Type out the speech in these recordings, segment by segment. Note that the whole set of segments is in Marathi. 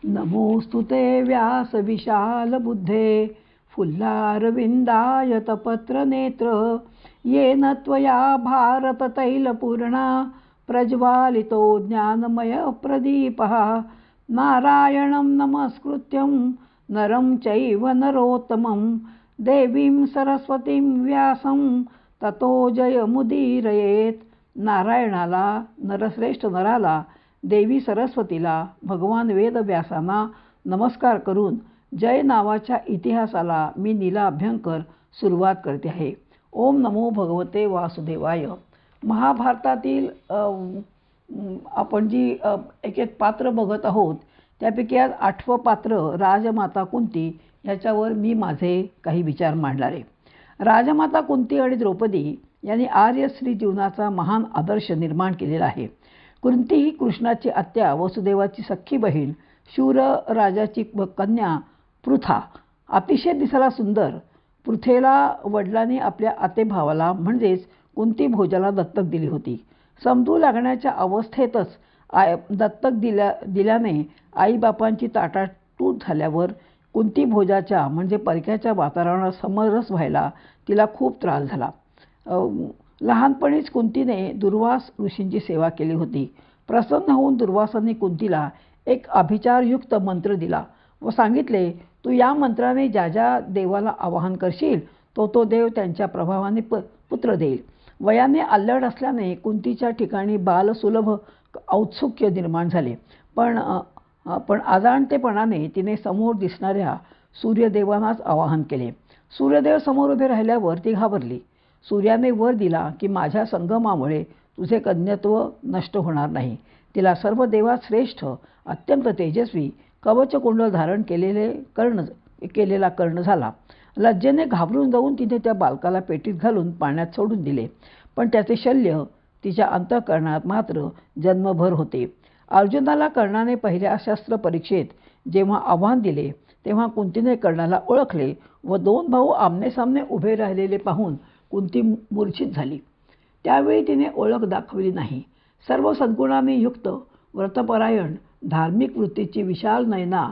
नमोस्तुते व्यास विशाल बुद्धे फुल्लारविंदायत पत्रनेत्र येन त्वया भारत तैलपूर्णा प्रज्वालितो ज्ञानमय प्रदीपः नारायणं नमस्कृत्यं नरं चैव नरोत्तमं देवीं सरस्वतीं व्यासं ततो जयमुदीरयेत. नारायणाला, नरश्रेष्ठ नराला, देवी सरस्वतीला, भगवान वेदव्यासांना नमस्कार करून जय नावाच्या इतिहासाला मी नीला अभ्यंकर सुरुवात करते आहे. ओम नमो भगवते वासुदेवाय. महाभारतातील आपण जी एक एक पात्र बघत आहोत त्यापैकी आज 8वं पात्र राजमाता कुंती ह्याच्यावर मी माझे काही विचार मांडणार आहे. राजमाता कुंती आणि द्रौपदी यांनी आर्यश्री जीवनाचा महान आदर्श निर्माण केलेला आहे. कुंती ही कृष्णाची आत्या, वसुदेवाची सख्खी बहीण, शूर राजाची कन्या पृथा. अतिशय दिसायला सुंदर पृथेला वडिलांनी आपल्या आतेभावाला म्हणजेच कुंती भोजाला दत्तक दिली होती. समजू लागण्याच्या अवस्थेतच दत्तक दिल्याने आईबापांची ताटातूट झाल्यावर कुंती भोजाच्या म्हणजे परक्याच्या वातावरणात समरस व्हायला तिला खूप त्रास झाला. लहानपणीच कुंतीने दुर्वास ऋषींची सेवा केली होती. प्रसन्न होऊन दुर्वासांनी कुंतीला एक अभिचारयुक्त मंत्र दिला व सांगितले, तू या मंत्राने ज्या ज्या देवाला आवाहन करशील तो तो देव त्यांच्या प्रभावाने पुत्र देईल. वयाने अल्लड असल्याने कुंतीच्या ठिकाणी बालसुलभ औत्सुक्य निर्माण झाले. पण अजाणतेपणाने तिने समोर दिसणाऱ्या सूर्यदेवांनाच आवाहन केले. सूर्यदेव समोर उभे राहिल्यावर ती घाबरली. सूर्याने वर दिला की माझ्या संगमामुळे तुझे कन्यत्व नष्ट होणार नाही. तिला सर्व देवात श्रेष्ठ, अत्यंत तेजस्वी कवचकुंडल धारण केलेला कर्ण झाला. लज्जेने घाबरून जाऊन तिने त्या बालकाला पेटीत घालून पाण्यात सोडून दिले. पण त्याचे शल्य तिच्या अंतःकरणात मात्र जन्मभर होते. अर्जुनाला कर्णाने पहिल्या शस्त्र परीक्षेत जेव्हा आव्हान दिले तेव्हा कुंतीने कर्णाला ओळखले व 2 भाऊ आमनेसामने उभे राहिलेले पाहून कुंती मूर्छित झाली. त्यावेळी तिने ओळख दाखवली नाही. सर्व सद्गुणांनी युक्त, व्रतपरायण, धार्मिक वृत्तीची विशाल नयना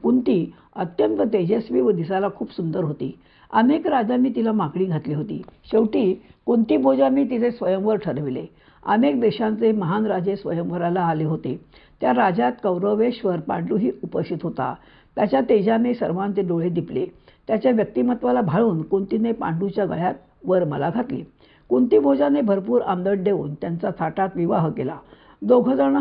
कुंती अत्यंत तेजस्वी व दिसायला खूप सुंदर होती. अनेक राजांनी तिला मागणी घातली होती. शेवटी कुंती भोजांनी तिचे स्वयंवर ठरविले. अनेक देशांचे महान राजे स्वयंवराला आले होते. त्या राज्यात कौरवेश्वर पांडूही उपस्थित होता. त्याच्या तेजाने सर्वांचे डोळे दिपले. त्याच्या व्यक्तिमत्वाला भाळून कुंतीने पांडूच्या गळ्यात वरमाला घातली. कुंती भोजाने भरपूर आंदण देऊन त्यांचा थाटात विवाह केला. दोघंजण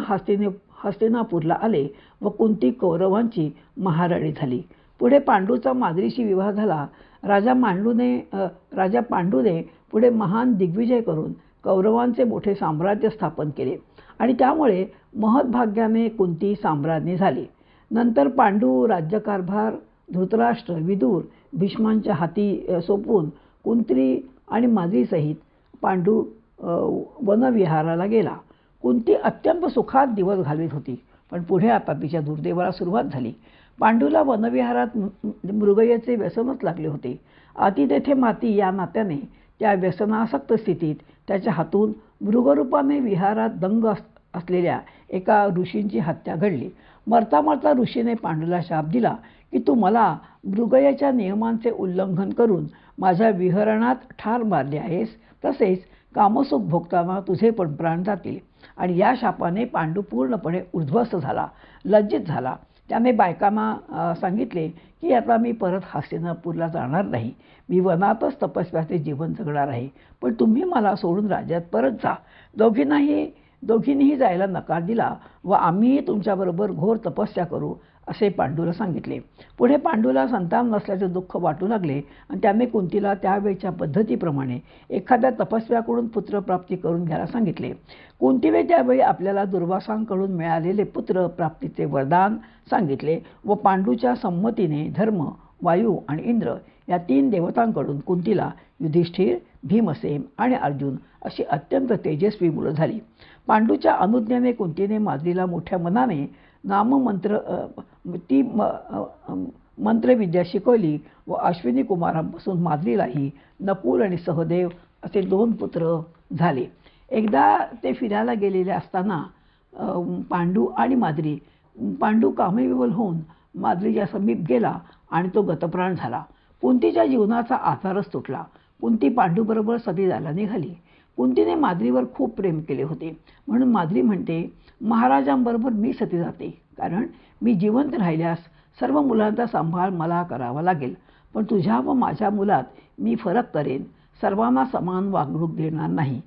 हस्तिनापूरला आले व कुंती कौरवांची महाराणी झाली. पुढे पांडूचा माद्रीशी विवाह झाला. राजा पांडूने पुढे महान दिग्विजय करून कौरवांचे मोठे साम्राज्य स्थापन केले आणि त्यामुळे महत्भाग्याने कुंती साम्राज्ञी झाली. नंतर पांडू राज्यकारभार धृतराष्ट्र, विदुर, भीष्मांच्या हाती सोपवून कुंती आणि माद्रीसहित पांडू वनविहाराला गेला. कुंती अत्यंत सुखात दिवस घालवित होती. पण पुढे आता तिच्या दुर्दैवाला सुरुवात झाली. पांडूला वनविहारात मृगयेचे व्यसनच लागले होते. अति तेथे माती या नात्याने त्या व्यसनासक्त स्थितीत त्याच्या हातून मृगरूपाने विहारात दंग असलेल्या एका ऋषींची हत्या घडली. मरता मरता ऋषीने पांडूला शाप दिला की तू मला मृगयेच्या नियमांचे उल्लंघन करून माझ्या विहरणात ठार मारले आहेस, तसेच कामसुख भोगताना तुझे पण प्राण जातील. आणि या शापाने पांडू पूर्णपणे उद्ध्वस्त झाला, लज्जित झाला. त्याने बायकांना सांगितले की आता मी परत हस्तिनापूरला जाणार नाही. मी वनातच तपस्याचे जीवन जगणार आहे. पण तुम्ही मला सोडून राज्यात परत जा. दोघींनीही जायला नकार दिला व आम्हीही तुमच्याबरोबर घोर तपस्या करू असे पांडूला सांगितले. पुढे पांडूला संतान नसल्याचे दुःख वाटू लागले आणि त्याने कुंतीला त्यावेळच्या पद्धतीप्रमाणे एखाद्या तपस्व्याकडून पुत्रप्राप्ती करून घ्यायला सांगितले. कुंतीने त्यावेळी आपल्याला दुर्वासांकडून मिळालेले पुत्रप्राप्तीचे वरदान सांगितले व पांडूच्या संमतीने धर्म, वायू आणि इंद्र या 3 देवतांकडून कुंतीला युधिष्ठिर, भीमसेन आणि अर्जुन अशी अत्यंत तेजस्वी मुलं झाली. पांडूच्या अनुज्ञेने कुंतीने माद्रीला मोठ्या मनाने मंत्रविद्या शिकवली व अश्विनी कुमारांपासून माद्रीलाही नकुल आणि सहदेव असे 2 पुत्र झाले. एकदा ते फिरायला गेलेले असताना पांडू आणि माद्री पांडू कामविवल होऊन माद्रीच्या समीप गेला आणि तो गतप्राण झाला. कुंतीच्या जीवनाचा आधारच तुटला. कुंती पांडूबरोबर सती जायला निघाली. कुंतीने माद्रीवर खूप प्रेम केले होते, म्हणून माद्री म्हणते, महाराजांबरोबर मी सती जाते, कारण मी जिवंत राहिल्यास सर्व मुलांचा सांभाळ मला करावा लागेल. पण तुझ्या व माझ्या मुलात मी फरक करेन, सर्वांना समान वागणूक देणार नाही.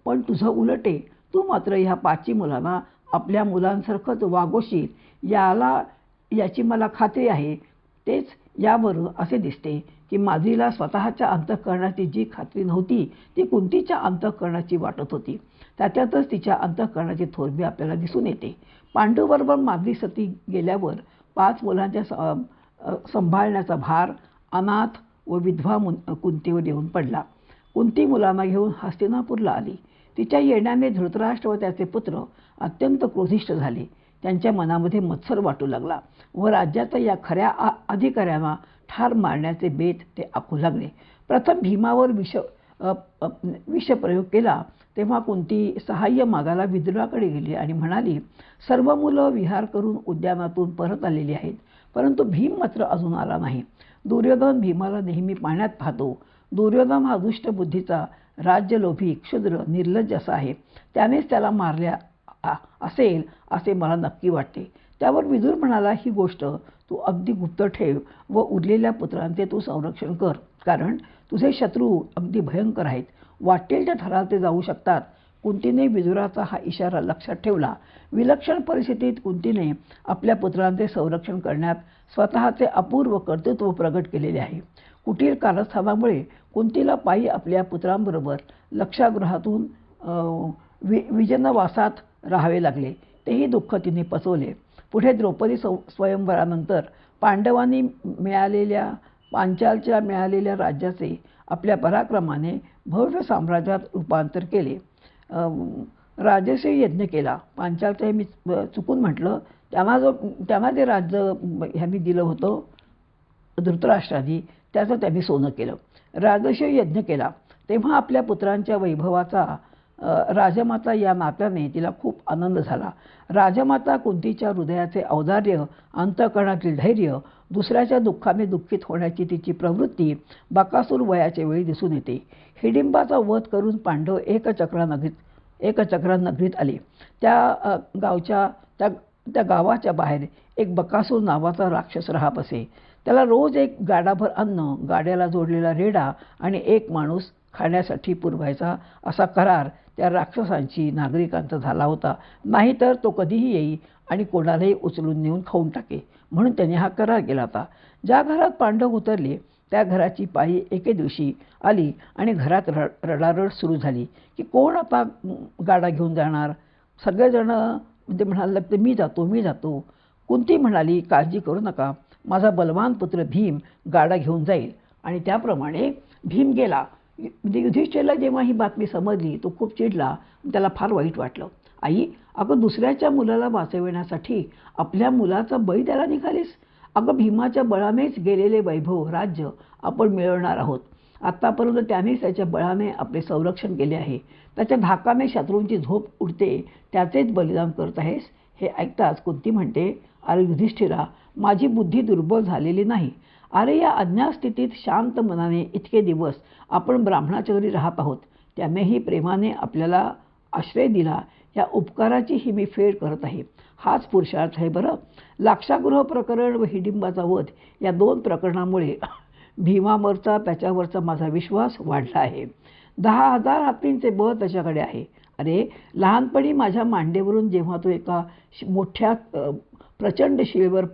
पण तुझं उलट आहे, तू मात्र ह्या 5 मुलांना आपल्या मुलांसारखंच वागवशील याची मला खात्री आहे. तेच यावरून असे दिसते की माद्रीला स्वतःच्या अंतःकरणाची जी खात्री नव्हती ती कुंतीच्या अंतःकरणाची वाटत होती. त्याच्यातच तिच्या अंतःकरणाची थोरवी आपल्याला दिसून येते. पांडूबरोबर माद्री सती गेल्यावर 5 मुलांच्या सांभाळण्याचा भार अनाथ व विधवा कुंतीवर येऊन पडला. कुंती मुलांना घेऊन हस्तिनापूरला आली. तिच्या येण्याने धृतराष्ट्र व त्याचे पुत्र अत्यंत क्रोधिष्ठ झाले. त्यांच्या मनामध्ये मत्सर वाटू लागला व राज्याच्या या खऱ्या अधिकाऱ्यांना ठार मारण्याचे बेत ते आखू लागले. प्रथम भीमावर विषप्रयोग केला तेव्हा कुंती सहाय्य मागायला विदुराकडे गेली आणि म्हणाली, सर्व मुलं विहार करून उद्यानातून परत आलेली आहेत, परंतु भीम मात्र अजून आला नाही. दुर्योधन भीमाला नेहमी पाण्यात पाहतो. दुर्योधन हा दुष्ट बुद्धीचा, राज्यलोभी, क्षुद्र, निर्लज्ज असा आहे. त्यानेच त्याला मारल्या असेल असे मला नक्की वाटते. त्यावर विदुर म्हणाला, ही गोष्ट तू अगदी गुप्त ठेव व उरलेल्या पुत्रांचे तू संरक्षण कर, कारण तुझे शत्रू अगदी भयंकर आहेत. वाटेल त्या थराला ते जाऊ शकतात. कुंतीने विदुराचा हा इशारा लक्षात ठेवला. विलक्षण परिस्थितीत कुंतीने आपल्या पुत्रांचे संरक्षण करण्यात स्वतःचे अपूर्व कर्तृत्व प्रगट केलेले आहे. कुटील कारस्थानामुळे कुंतीला पायी आपल्या पुत्रांबरोबर लक्षागृहातून विजनवासात राहावे लागले. तेही दुःख तिने पचवले. पुढे द्रौपदी स्वयंवरानंतर पांडवांनी पांचालच्या मिळालेल्या राज्याचे आपल्या पराक्रमाने भव्य साम्राज्यात रूपांतर केले. राजसी यज्ञ केला. पांचालचं मी चुकून म्हटलं. त्यांना जे राज्य ह्यांनी दिलं होतं धृतराष्ट्रादी, त्याचं त्यांनी सोनं केलं. राजसी यज्ञ केला तेव्हा आपल्या पुत्रांच्या वैभवाचा राजमाता या नात्याने तिला खूप आनंद झाला. राजमाता कुंतीच्या हृदयाचे औदार्य, अंतःकरणातील धैर्य, दुसऱ्याच्या दुःखाने दुःखित होण्याची तिची प्रवृत्ती बकासूर वयाच्या वेळी दिसून येते. हिडिंबाचा वध करून पांडव एकचक्रा नगरीत आले. त्या गावाच्या बाहेर एक बकासूर नावाचा राक्षस राहत असे. त्याला रोज एक गाडाभर अन्न, गाड्याला जोडलेला रेडा आणि एक माणूस खाण्यासाठी पुरवायचा असा करार त्या राक्षसांची नागरिकांचा झाला होता. नाहीतर तो कधीही येई आणि कोणालाही उचलून नेऊन खाऊन टाके, म्हणून त्याने हा करार केला होता. ज्या घरात पांडव उतरले त्या घराची पायी एके दिवशी आली आणि घरात रडारड सुरू झाली की कोण आता गाडा घेऊन जाणार. सगळेजण म्हणायला लागले, मी जातो. कुंती म्हणाली, काळजी करू नका, माझा बलवान पुत्र भीम गाडा घेऊन जाईल. आणि त्याप्रमाणे भीम गेला. युधिष्ठिरला जेव्हा ही बातमी समजली तो खूप चिडला. त्याला फार वाईट वाटलं. आई, अगं दुसऱ्याच्या मुलाला वाचविण्यासाठी आपल्या मुलाचा बळी द्यायला निघालीस. अगं भीमाच्या बळानेच गेलेले वैभव, राज्य आपण मिळवणार आहोत. आत्तापर्यंत त्यानेच त्याच्या बळाने आपले संरक्षण केले आहे. त्याच्या धाकाने शत्रूंची झोप उडते, त्याचेच बलिदान करत आहेस. हे ऐकताच कुंती म्हणते, अरे युधिष्ठिरा, माझी बुद्धी दुर्बल झालेली नाही. अरे या अज्ञास्थितीत शांत मनाने इतके दिवस आपण ब्राह्मणाच्या घरी राहत आहोत. त्यानेही प्रेमाने आपल्याला आश्रय दिला. या उपकाराची ही मी फेड करत आहे. हाच पुरुषार्थ आहे बरं. लाक्षागृह प्रकरण व हिडिंबाचा वध या 2 प्रकरणामुळे भीमावरचा त्याच्यावरचा माझा विश्वास वाढला आहे. 10,000 हत्तींचे बळ त्याच्याकडे आहे. अरे लहानपणी माझ्या मांडीवरून जेव्हा तो एका मोठ्या प्रचंड शिळेवर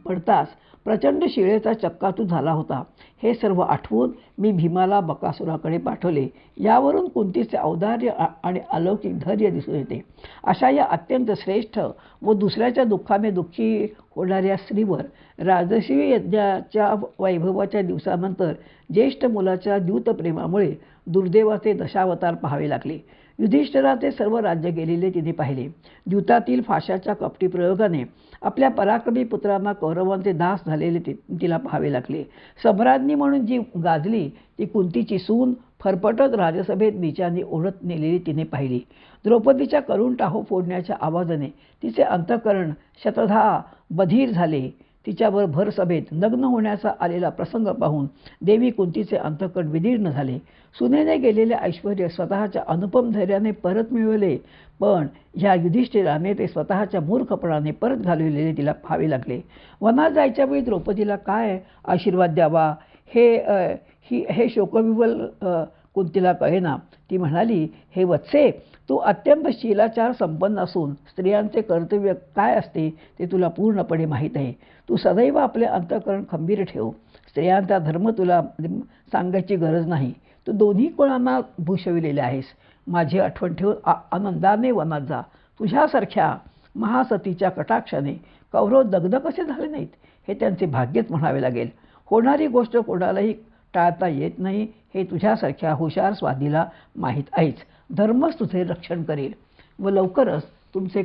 पडताच प्रचंड शिळेचा चक्काचूर झाला होता. हे सर्व आठवून मी भीमाला बकासुराकडे पाठवले. यावरून कुंतीचे औदार्य आणि अलौकिक धैर्य दिसून येते. अशा या अत्यंत श्रेष्ठ व दुसऱ्याच्या दुःखाने दुःखी होणाऱ्या स्त्रीवर राजसी यज्ञाच्या वैभवाच्या दिवसानंतर ज्येष्ठ मुलाच्या द्यूतप्रेमामुळे दुर्दैवाचे दशावतार पाहावे लागले. युधिष्ठिराचे सर्व राज्य गेलेले तिने पाहिले. द्यूतातील फाशाच्या कपटी प्रयोगाने आपल्या पराक्रमी पुत्रांना कौरवांचे दास झालेले तिला पाहावे लागले. सम्राज्ञी म्हणून जी गाजली ती कुंतीची सून फरफटत राजसभेत नीचांनी ओढत नेलेली तिने पाहिली. द्रौपदीच्या करुण टाहो फोडण्याच्या आवाजाने तिचे अंतःकरण शतधा बधीर झाले. तिच्यावर भर सभेत नग्न होण्याचा आलेला प्रसंग पाहून देवी कुंतीचे अंतःकरण विदीर्ण झाले. सुनेने गेलेले ऐश्वर्य स्वतःच्या अनुपम धैर्याने परत मिळवले, पण ह्या युधिष्ठिराने ते स्वतःच्या मूर्खपणाने परत घालविलेले तिला पाहावे लागले. वनात जायच्या वेळी द्रौपदीला काय आशीर्वाद द्यावा हे शोकविवल कुंतीला कळेना. ती म्हणाली, हे वत्से, तू अत्यंत शीलाचार संपन्न असून स्त्रियांचे कर्तव्य काय असते ते तुला पूर्णपणे माहीत आहे. तू सदैव आपले अंतःकरण खंबीर ठेव. स्त्रियांचा धर्म तुला सांगायची गरज नाही. तू दोन्ही कुळांना भूषविलेले आहेस. माझी आठवण ठेवून आनंदाने वनात जा. तुझ्यासारख्या महासतीच्या कटाक्षाने कौरव दग्ध कसे झाले नाहीत हे त्यांचे भाग्यच म्हणावे लागेल. होणारी गोष्ट कोणालाही टाळता येत नाही हे तुझ्यासारख्या हुशार स्वादीला माहीत आहेच. धर्मच तुझे रक्षण करेल व लवकरच तुमचे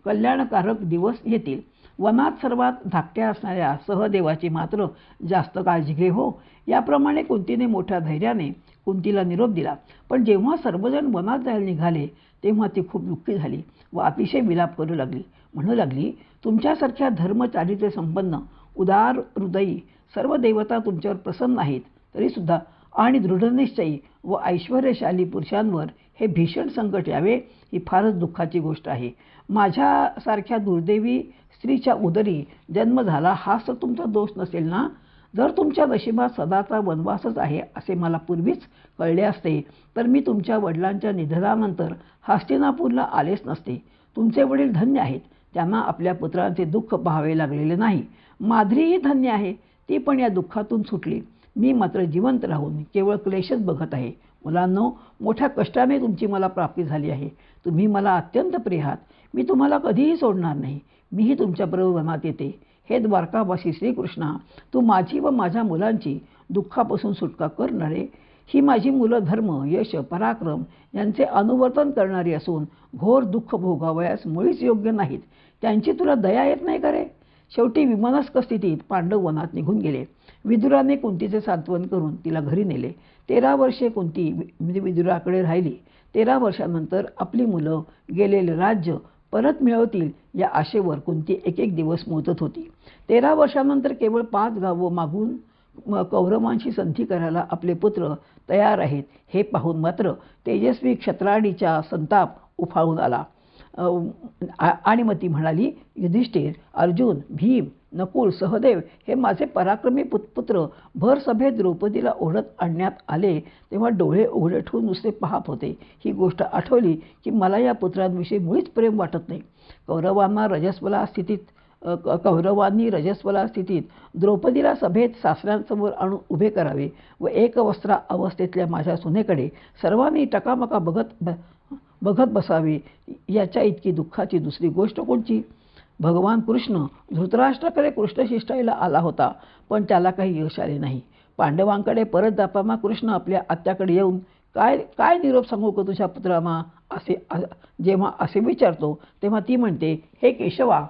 कल्याणकारक दिवस येतील. वनात सर्वात धाकट्या असणाऱ्या सहदेवाची मात्र जास्त काळजी घे हो. याप्रमाणे कुंतीने मोठ्या धैर्याने कुंतीला निरोप दिला. पण जेव्हा सर्वजण वनात जायला निघाले तेव्हा ती खूप दुःखी झाली व अतिशय विलाप करू लागली. म्हणू लागली, तुमच्यासारख्या धर्मचारित्र्य संपन्न उदार हृदयी सर्व देवता तुमच्यावर प्रसन्न आहेत तरीसुद्धा आणि दृढनिश्चयी व ऐश्वर्यशाली पुरुषांवर हे भीषण संकट यावे ही फारच दुःखाची गोष्ट आहे. माझ्यासारख्या दुर्दैवी स्त्रीच्या उदरी जन्म झाला हाच तर तुमचा दोष नसेल ना. जर तुमच्या नशिबात सदाचा वनवासच आहे असे मला पूर्वीच कळले असते तर मी तुमच्या वडिलांच्या निधनानंतर हस्तिनापूरला आलेच नसते. तुमचे वडील धन्य आहेत, त्यांना आपल्या पुत्रांचे दुःख पाहावे लागलेले नाही. माद्रीही धन्य आहे, ती पण या दुःखातून सुटली. मी मात्र जिवंत राहून केवळ क्लेशच बघत आहे. मुलांनो, मोठ्या कष्टाने तुमची मला प्राप्ती झाली आहे. तुम्ही मला अत्यंत प्रिय आहात. मी तुम्हाला कधीही सोडणार नाही. मीही तुमच्याबरोबर वनात येते. हे द्वारकावासी श्रीकृष्णा, तू माझी व माझ्या मुलांची दुःखापासून सुटका करणारे. ही माझी मुलं धर्म, यश, पराक्रम यांचे अनुवर्तन करणारी असून घोर दुःख भोगावयास मुळीच योग्य नाहीत. त्यांची तुला दया येत नाही का रे? शेवटी विमनस्क स्थितीत पांडव वनात निघून गेले. विदुराने कुंतीचे सांत्वन करून तिला घरी नेले. 13 वर्षे कुंती विदुराकडे राहिली. 13 वर्षानंतर आपली मुलं गेलेले राज्य परत मिळवतील या आशेवर कुंती एक दिवस मोजत होती. 13 वर्षानंतर केवळ 5 गावं मागून कौरवांशी संधी करायला आपले पुत्र तयार आहेत हे पाहून मात्र तेजस्वी क्षत्राणीचा संताप उफाळून आला. आणि मग ती म्हणाली, युधिष्ठिर, अर्जुन, भीम, नकुल, सहदेव हे माझे पराक्रमी पुत्र भर सभेत द्रौपदीला ओढत आणण्यात आले तेव्हा डोळे उघडे ठेवून नुसते पाहत होते. ही गोष्ट आठवली की मला या पुत्रांविषयी मुळीच प्रेम वाटत नाही. कौरवांनी रजस्वला स्थितीत द्रौपदीला सभेत सासऱ्यांसमोर आणून उभे करावे व एकवस्त्रा अवस्थेतल्या माझ्या सुनेकडे सर्वांनी टकामका बघत बसावे याच्या इतकी दुःखाची दुसरी गोष्ट कोणची? भगवान कृष्ण धृतराष्ट्राकडे कृष्णशिष्टाईला आला होता, पण त्याला काही यश आले नाही. पांडवांकडे परत जाताना कृष्ण आपल्या आत्याकडे येऊन काय निरोप सांगू का तुझ्या पुत्रांना जेव्हा असे विचारतो तेव्हा ती म्हणते, हे केशवा,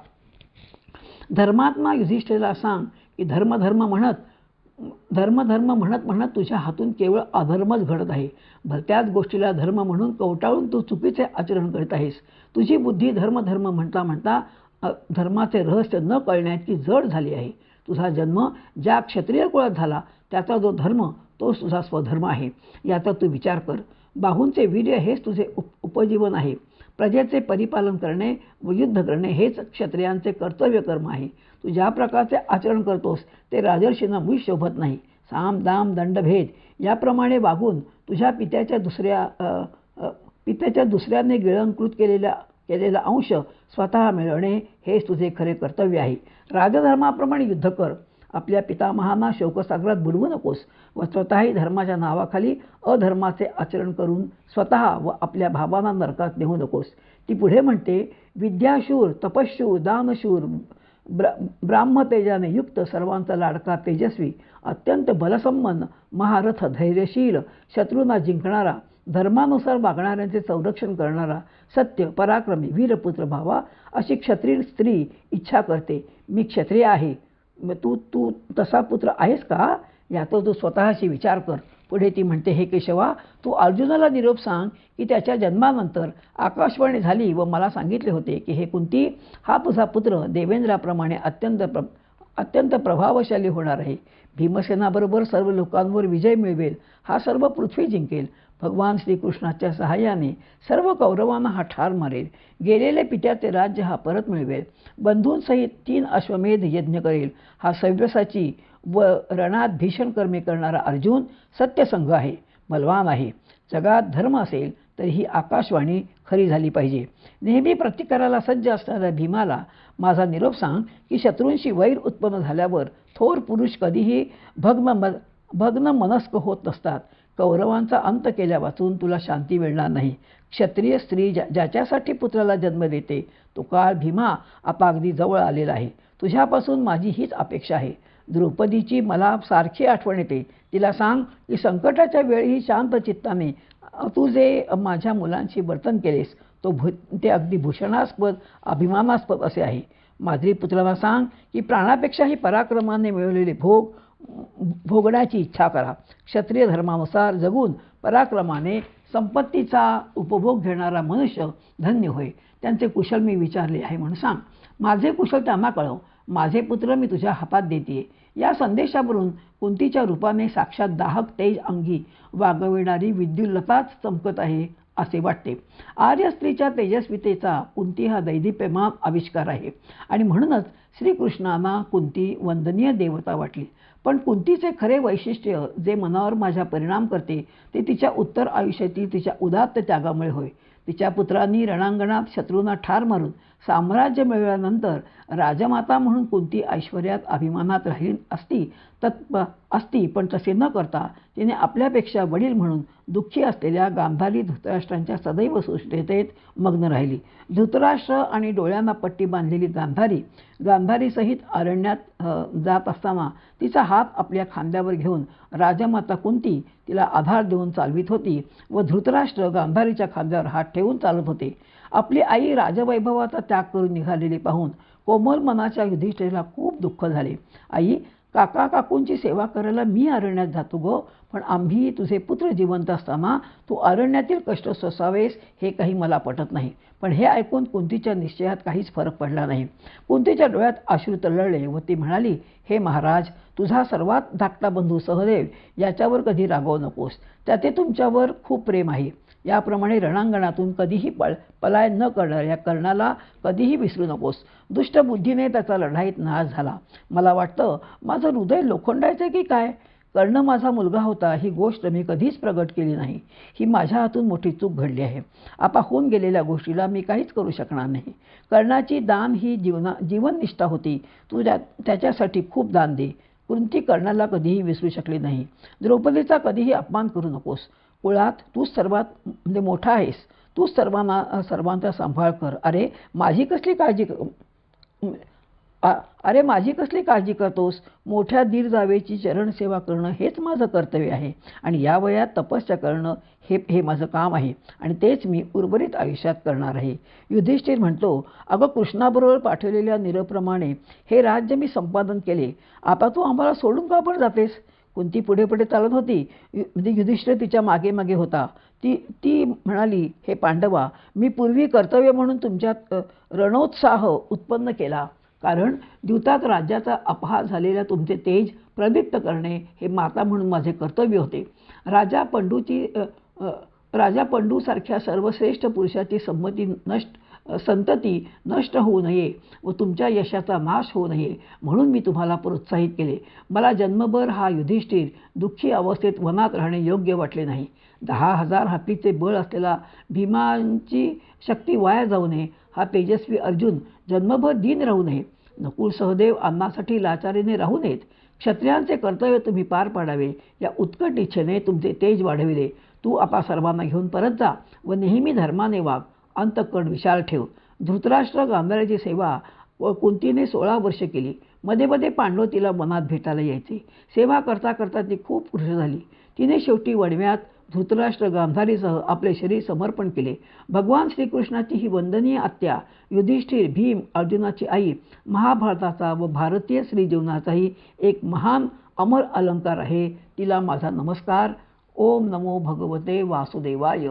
धर्मात्मा युधिष्ठिराला सांग की धर्म म्हणत तुझ्या हातून केवळ अधर्मच घडत आहे. भलत्याच गोष्टीला धर्म म्हणून कवटाळून तू चुकीचे आचरण करीत आहेस. तुझी बुद्धी धर्म म्हणता धर्माचे रहस्य न कळण्याची जड झाली आहे. तुझा जन्म ज्या क्षत्रिय कुळात झाला त्याचा जो धर्म तोच तुझा स्वधर्म आहे याचा तू विचार कर. बाहूंचे वीर्य हेच तुझे उपजीवन आहे. प्रजेचे परिपालन करणे व युद्ध करणे हेच क्षत्रियांचे कर्तव्य कर्म आहे. तू ज्या प्रकारचे आचरण करतोस ते राजर्षींना मुळीच शोभत नाही. साम दाम दंडभेद याप्रमाणे वागून तुझ्या पित्याच्या दुसऱ्याने गिळंकृत केलेला अंश स्वतः मिळवणे हेच तुझे खरे कर्तव्य आहे. राजधर्माप्रमाणे युद्ध कर. आपल्या पितामहांना शोकसागरात बुडवू नकोस व स्वतःही धर्माच्या नावाखाली अधर्माचे आचरण करून स्वतः व आपल्या भावांना नरकात नेऊ नकोस. ती पुढे म्हणते, विद्याशूर, तपशूर, दानशूर, ब्राह्मतेजाने युक्त, सर्वांचा लाडका, तेजस्वी, अत्यंत बलसंपन्न, महारथ, धैर्यशील, शत्रूंना जिंकणारा, धर्मानुसार वागणाऱ्यांचे संरक्षण करणारा, सत्य, पराक्रमी, वीरपुत्र भावा अशी क्षत्रिय स्त्री इच्छा करते. मी क्षत्रिय आहे, तू तसा पुत्र आहेस का? याचा तू स्वतःशी विचार कर. पुढे ती म्हणते, हे केशवा, तू अर्जुनाला निरोप सांग की त्याच्या जन्मानंतर आकाशवाणी झाली व मला सांगितले होते की हे कुंती, हा तुझा पुत्र देवेंद्राप्रमाणे अत्यंत प्रभावशाली होणार आहे. भीमसेनाबरोबर सर्व लोकांवर विजय मिळवेल. हा सर्व पृथ्वी जिंकेल. भगवान श्रीकृष्णाच्या सहाय्याने सर्व कौरवांना हा ठार मारेल. गेलेले पित्याचे राज्य हा परत मिळवेल. बंधूंसहित 3 अश्वमेध यज्ञ करेल. हा सव्यसाची व रणात भीषण कर्मे करणारा अर्जुन सत्यसंग आहे, बलवान आहे. जगात धर्म असेल तर ही आकाशवाणी खरी झाली पाहिजे. नेहमी प्रतिकाराला सज्ज असणाऱ्या भीमाला माझा निरोप सांग की शत्रूंशी वैर उत्पन्न झाल्यावर थोर पुरुष कधीही भग्न मनस्क होत नसतात. कौरवांचा अंत केल्या वाचून तुला शांती मिळणार नाही. क्षत्रिय स्त्री ज्याच्यासाठी पुत्राला जन्म देते तो काळ भीमा आता अगदी जवळ आलेला आहे. तुझ्यापासून माझी हीच अपेक्षा आहे. द्रौपदीची मला सारखी आठवण येते. तिला सांग की संकटाच्या वेळीही शांत चित्ताने तू जे माझ्या मुलांशी वर्तन केलेस ते अगदी भूषणास्पद, अभिमानास्पद असे आहे. माद्री पुत्राला सांग की प्राणापेक्षाही पराक्रमाने मिळवलेले भोगण्याची इच्छा करा. क्षत्रिय धर्मानुसार जगून पराक्रमाने संपत्तीचा उपभोग घेणारा मनुष्य धन्य होय. त्यांचे कुशल मी विचारले आहे म्हणून सांग. माझे कुशल त्यांना कळव. माझे पुत्र मी तुझ्या हातात देते. या संदेशावरून कुंतीच्या रूपाने साक्षात दाहक तेज अंगी वागविणारी विद्युल्लताच चमकत आहे असे वाटते. आर्य स्त्रीच्या तेजस्वितेचा कुंती हा दैदिप्यमान आविष्कार आहे आणि म्हणूनच श्रीकृष्णांना कुंती वंदनीय देवता वाटली. पण कुंतीचे खरे वैशिष्ट्य जे मनावर माझ्या परिणाम करते ते तिच्या उत्तर आयुष्यातील तिच्या उदात्त त्यागामुळे होय. तिच्या पुत्रांनी रणांगणात शत्रूंना ठार मारून साम्राज्य मिळवल्यानंतर राजमाता म्हणून कुंती ऐश्वर्यात अभिमानात राहिली असती पण तसे न करता तिने आपल्यापेक्षा वडील म्हणून दुःखी असलेल्या गांधारी धृतराष्ट्रांच्या सदैव सुश्रेतेत मग्न राहिली. धृतराष्ट्र आणि डोळ्यांना पट्टी बांधलेली गांधारीसहित अरण्यात जात असताना तिचा हात आपल्या खांद्यावर घेऊन राजमाता कुंती तिला आधार देऊन चालवित होती व धृतराष्ट्र गांधारीच्या खांद्यावर हात ठेवून चालत होते. आपली आई राजवैभवाचा त्याग करून निघालेली पाहून कोमल मनाच्या युधिष्ठिराला खूप दुःख झाले. आई, काकांची सेवा करायला मी अरण्यात जातो गो, पण आम्ही तुझे पुत्र जिवंत असताना तू अरण्यातील कष्ट सोसावेस हे काही मला पटत नाही. पण हे ऐकून कुंतीच्या निश्चयात काहीच फरक पडला नाही. कुंतीच्या डोळ्यात अश्रू तळवळले व ती म्हणाली, हे महाराज, तुझा सर्वात धाकटा बंधू सहदेव याच्यावर कधी रागवू नकोस. त्याचे तुमच्यावर खूप प्रेम आहे. याप्रमाणे रणांगणातून कधीही पलायन न करणाऱ्या कर्णाला कधीही विसरू नकोस. दुष्टबुद्धीने त्याचा लढाईत नाश झाला. मला वाटतं माझं हृदय लोखंडायचं की काय. कर्ण माझा मुलगा होता ही गोष्ट मी कधीच प्रगट केली नाही. ही माझ्या हातून मोठी चूक घडली आहे. आता होऊन गेलेल्या गोष्टीला मी काहीच करू शकणार नाही. कर्णाची दान ही जीवननिष्ठा होती. तू त्याच्यासाठी खूप दान दे. कुंती कर्णाला कधीही विसरू शकली नाही. द्रौपदीचा कधीही अपमान करू नकोस. कुळात तूच सर्वात मोठा आहेस. तूच सर्वांचा सांभाळ कर. माझी कसली काळजी करतोस. मोठ्या दीर जावेची चरणसेवा करणं हेच माझं कर्तव्य आहे आणि या वयात तपस्या करणं हे माझं काम आहे आणि तेच मी उर्वरित आयुष्यात करणार आहे. युधिष्ठिर म्हणतो, अगं, कृष्णाबरोबर पाठवलेल्या निरोपाप्रमाणे हे राज्य मी संपादन केले. आता तू आम्हाला सोडून का पण जातेस. कुंती पुढे पुढे चालत होती. युधिष्ठिर तिच्या मागे मागे होता. ती म्हणाली, हे पांडवा, मी पूर्वी कर्तव्य म्हणून तुमच्यात रणोत्साह उत्पन्न केला. कारण द्यूतात राज्याचा अपहार झालेल्या तुमचे तेज प्रदीप्त करणे हे माता म्हणून माझे कर्तव्य होते. राजा पंडूसारख्या सर्वश्रेष्ठ पुरुषाची संतती नष्ट होऊ नये व तुमच्या यशाचा नाश होऊ नये म्हणून मी तुम्हाला प्रोत्साहित केले. मला जन्मभर हा युधिष्ठिर दुःखी अवस्थेत वनात राहणे योग्य वाटले नाही. 10,000 हत्तीचे बळ असलेला भीमांची शक्ती वाया जाऊ नये. हा तेजस्वी अर्जुन जन्मभर दीन राहू नये. नकुल सहदेव अन्नासाठी लाचारीने राहू नयेत. क्षत्रियांचे कर्तव्य तुम्ही पार पाडावे या उत्कट इच्छेने तुमचे तेज वाढविले. तू आता सर्वांना घेऊन परत जा व नेहमी धर्माने वाग. अंतःकरण विशाल ठेव. धृतराष्ट्र गांधारीची सेवा व कुंतीने 16 वर्ष केली. मध्ये मध्ये पांडव तिला वनात भेटायला यायचे. सेवा करता करता ती खूप वृद्ध झाली. तिने शेवटी वणव्यात धृतराष्ट्र गांधारीसह आपले शरीर समर्पण केले. भगवान श्रीकृष्णाची ही वंदनीय आत्या, युधिष्ठिर, भीम, अर्जुनाची आई, महाभारताचा व भारतीय स्त्री जीवनाचाही एक महान अमर अलंकार आहे, तिला माझा नमस्कार. ओम नमो भगवते वासुदेवाय.